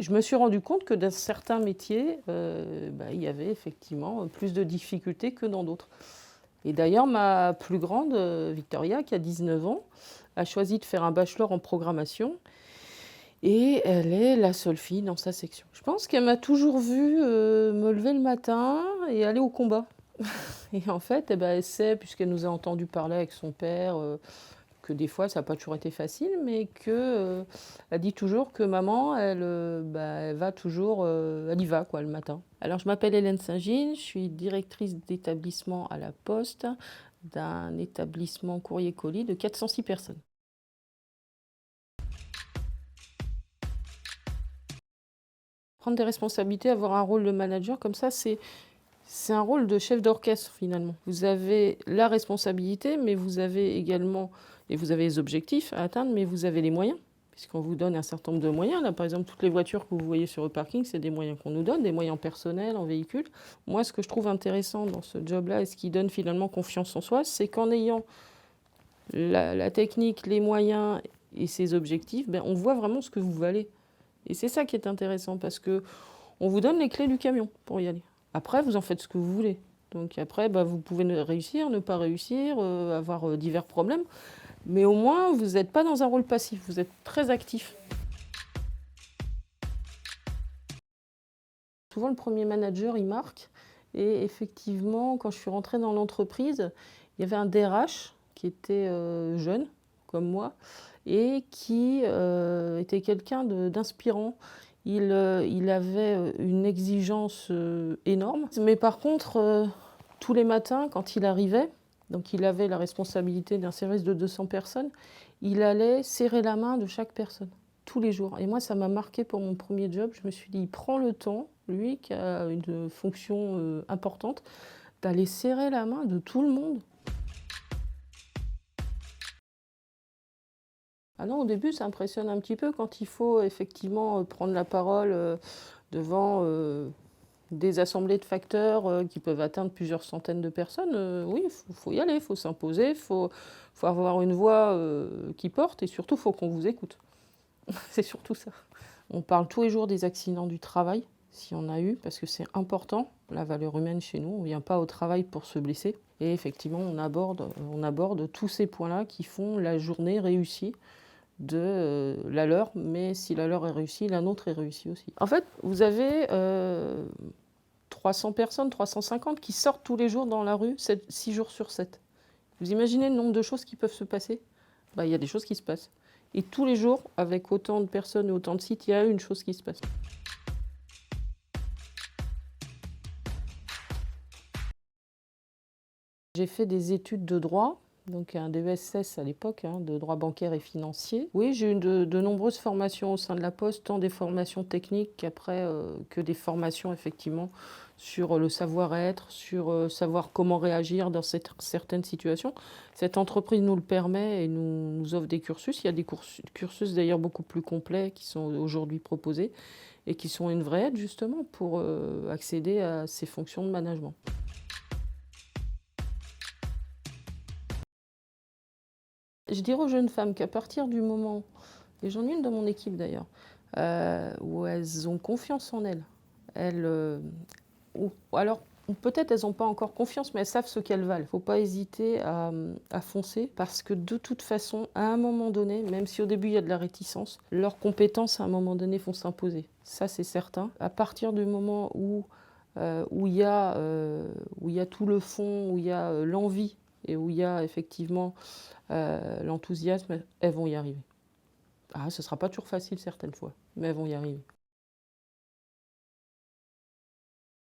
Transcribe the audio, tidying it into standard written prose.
Je me suis rendu compte que dans certains métiers, il y avait effectivement plus de difficultés que dans d'autres. Et d'ailleurs, ma plus grande, Victoria, qui a 19 ans, a choisi de faire un bachelor en programmation et elle est la seule fille dans sa section. Je pense qu'elle m'a toujours vue, me lever le matin et aller au combat. Et en fait, elle sait, puisqu'elle nous a entendu parler avec son père, que des fois ça n'a pas toujours été facile, mais que, elle dit toujours que maman, elle va toujours, elle y va quoi le matin. Alors je m'appelle Hélène Saint-Gilles, je suis directrice d'établissement à la Poste, d'un établissement courrier-colis de 406 personnes. Prendre des responsabilités, avoir un rôle de manager comme ça, c'est un rôle de chef d'orchestre finalement. Vous avez la responsabilité, mais vous avez également, et vous avez les objectifs à atteindre, mais vous avez les moyens, puisqu'on vous donne un certain nombre de moyens. Là, par exemple, toutes les voitures que vous voyez sur le parking, c'est des moyens qu'on nous donne, des moyens personnels, en véhicule. Moi, ce que je trouve intéressant dans ce job-là, et ce qui donne finalement confiance en soi, c'est qu'en ayant la technique, les moyens et ses objectifs, on voit vraiment ce que vous valez. Et c'est ça qui est intéressant, parce que on vous donne les clés du camion pour y aller. Après, vous en faites ce que vous voulez. Donc après, vous pouvez réussir, ne pas réussir, avoir divers problèmes. Mais au moins, vous n'êtes pas dans un rôle passif, vous êtes très actif. Souvent, le premier manager, il marque. Et effectivement, quand je suis rentrée dans l'entreprise, il y avait un DRH qui était jeune, comme moi, et qui était quelqu'un d'inspirant. Il avait une exigence énorme. Mais par contre, tous les matins, quand il arrivait, donc il avait la responsabilité d'un service de 200 personnes, il allait serrer la main de chaque personne, tous les jours. Et moi, ça m'a marqué pour mon premier job. Je me suis dit, il prend le temps, lui, qui a une fonction importante, d'aller serrer la main de tout le monde. Ah non, au début, ça impressionne un petit peu quand il faut effectivement prendre la parole devant des assemblées de facteurs qui peuvent atteindre plusieurs centaines de personnes. Oui, faut y aller, il faut s'imposer, faut avoir une voix qui porte et surtout, il faut qu'on vous écoute. C'est surtout ça. On parle tous les jours des accidents du travail, s'il y en a eu, parce que c'est important, la valeur humaine chez nous. On ne vient pas au travail pour se blesser. Et effectivement, on aborde tous ces points-là qui font la journée réussie de la leur, mais si la leur est réussie, la nôtre est réussie aussi. En fait, vous avez 300 personnes, 350 qui sortent tous les jours dans la rue, 6 jours sur 7. Vous imaginez le nombre de choses qui peuvent se passer? Il y a des choses qui se passent. Et tous les jours, avec autant de personnes et autant de sites, il y a une chose qui se passe. J'ai fait des études de droit, donc un DESS à l'époque, de droit bancaire et financier. Oui, j'ai eu de nombreuses formations au sein de la Poste, tant des formations techniques qu'après que des formations effectivement sur le savoir-être, sur savoir comment réagir dans certaines situations. Cette entreprise nous le permet et nous offre des cursus. Il y a des cursus d'ailleurs beaucoup plus complets qui sont aujourd'hui proposés et qui sont une vraie aide justement pour accéder à ces fonctions de management. Je dirais aux jeunes femmes qu'à partir du moment, et j'en ai une dans mon équipe d'ailleurs, où elles ont confiance en elles, ou alors peut-être elles n'ont pas encore confiance, mais elles savent ce qu'elles valent. Il ne faut pas hésiter à foncer, parce que de toute façon, à un moment donné, même si au début il y a de la réticence, leurs compétences à un moment donné vont s'imposer. Ça c'est certain. À partir du moment où il y a tout le fond, où il y a l'envie, et où il y a effectivement l'enthousiasme, elles vont y arriver. Ah, ce ne sera pas toujours facile certaines fois, mais elles vont y arriver.